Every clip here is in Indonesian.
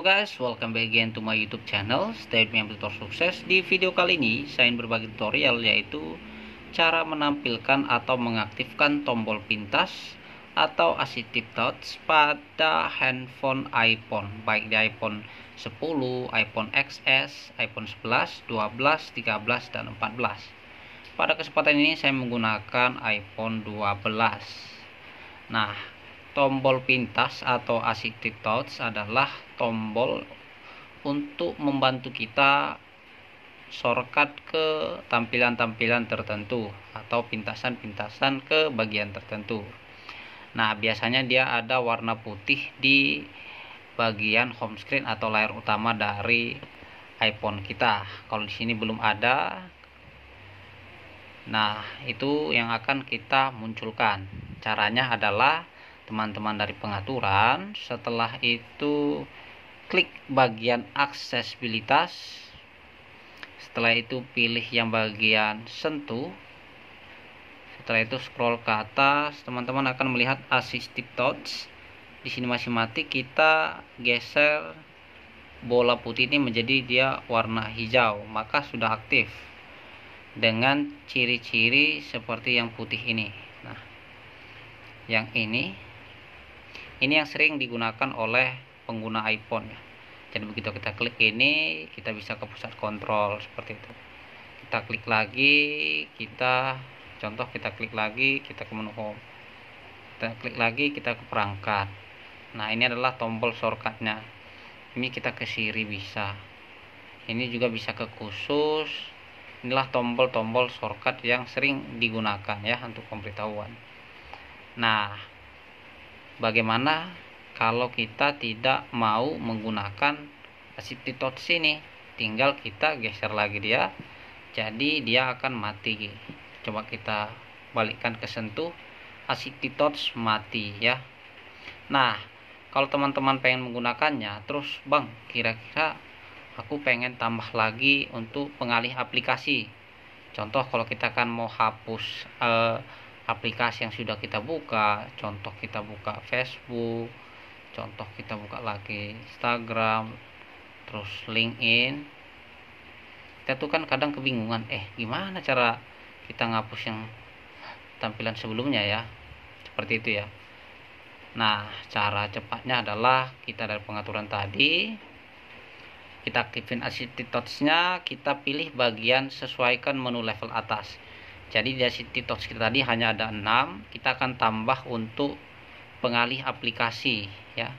Halo guys, welcome back again to my YouTube channel. Stay with me, tutor sukses. Di video kali ini saya ingin berbagi tutorial, yaitu cara menampilkan atau mengaktifkan tombol pintas atau assistive touch pada handphone iPhone, baik di iPhone 10, iPhone XS, iPhone 11, 12, 13, dan 14. Pada kesempatan ini saya menggunakan iPhone 12. Nah, tombol pintas atau assistive touch adalah tombol untuk membantu kita shortcut ke tampilan-tampilan tertentu atau pintasan-pintasan ke bagian tertentu. Nah, biasanya dia ada warna putih di bagian home screen atau layar utama dari iPhone kita. Kalau di sini belum ada, nah itu yang akan kita munculkan. Caranya adalah teman-teman dari pengaturan, setelah itu klik bagian aksesibilitas, setelah itu pilih yang bagian sentuh, setelah itu scroll ke atas, teman-teman akan melihat assistive touch. Di sini masih mati, kita geser bola putih ini menjadi dia warna hijau, maka sudah aktif dengan ciri-ciri seperti yang putih ini. Nah, yang ini yang sering digunakan oleh pengguna iPhone ya. Jadi begitu kita klik ini, kita bisa ke pusat kontrol seperti itu. Kita klik lagi, kita klik lagi, kita ke menu home. Kita klik lagi, kita ke perangkat. Nah, ini adalah tombol shortcutnya. Ini kita ke Siri bisa. Ini juga bisa ke khusus. Inilah tombol-tombol shortcut yang sering digunakan ya untuk pemberitahuan. Nah, bagaimana kalau kita tidak mau menggunakan assistive touch ini? Tinggal kita geser lagi dia, jadi dia akan mati. Coba kita balikkan ke sentuh, assistive touch mati ya. Nah, kalau teman-teman pengen menggunakannya, terus bang, kira-kira aku pengen tambah lagi untuk pengalih aplikasi. Contoh, kalau kita kan mau hapus aplikasi yang sudah kita buka, contoh kita buka Facebook, contoh kita buka lagi Instagram, terus LinkedIn. Kita tuh kan kadang kebingungan, gimana cara kita ngapus yang tampilan sebelumnya ya, seperti itu ya. Nah, cara cepatnya adalah kita dari pengaturan tadi, kita aktifin assistive touch-nya, kita pilih bagian sesuaikan menu level atas. Jadi di assistive touch kita tadi hanya ada 6, kita akan tambah untuk pengalih aplikasi ya.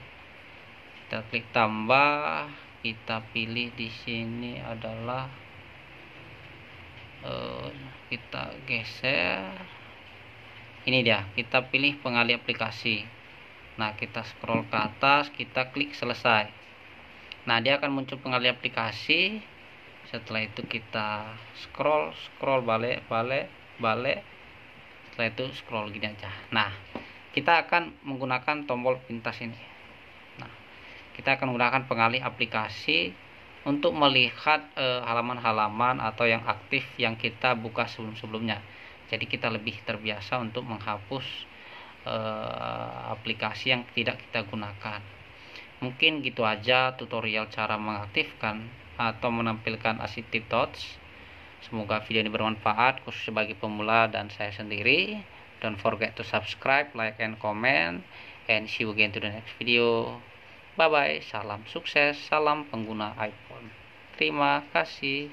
Kita klik tambah, kita pilih di sini adalah kita geser. Ini dia, kita pilih pengalih aplikasi. Nah, kita scroll ke atas, kita klik selesai. Nah, dia akan muncul pengalih aplikasi. Setelah itu kita scroll balik. Setelah itu scroll gini aja. Nah, kita akan menggunakan tombol pintas ini. Nah, kita akan menggunakan pengalih aplikasi untuk melihat halaman-halaman atau yang aktif yang kita buka sebelum-sebelumnya. Jadi kita lebih terbiasa untuk menghapus aplikasi yang tidak kita gunakan. Mungkin gitu aja tutorial cara mengaktifkan atau menampilkan assistive touch. Semoga video ini bermanfaat khusus bagi pemula dan saya sendiri. Don't forget to subscribe, like, and comment, and see you again to the next video. Bye bye, salam sukses, salam pengguna iPhone. Terima kasih.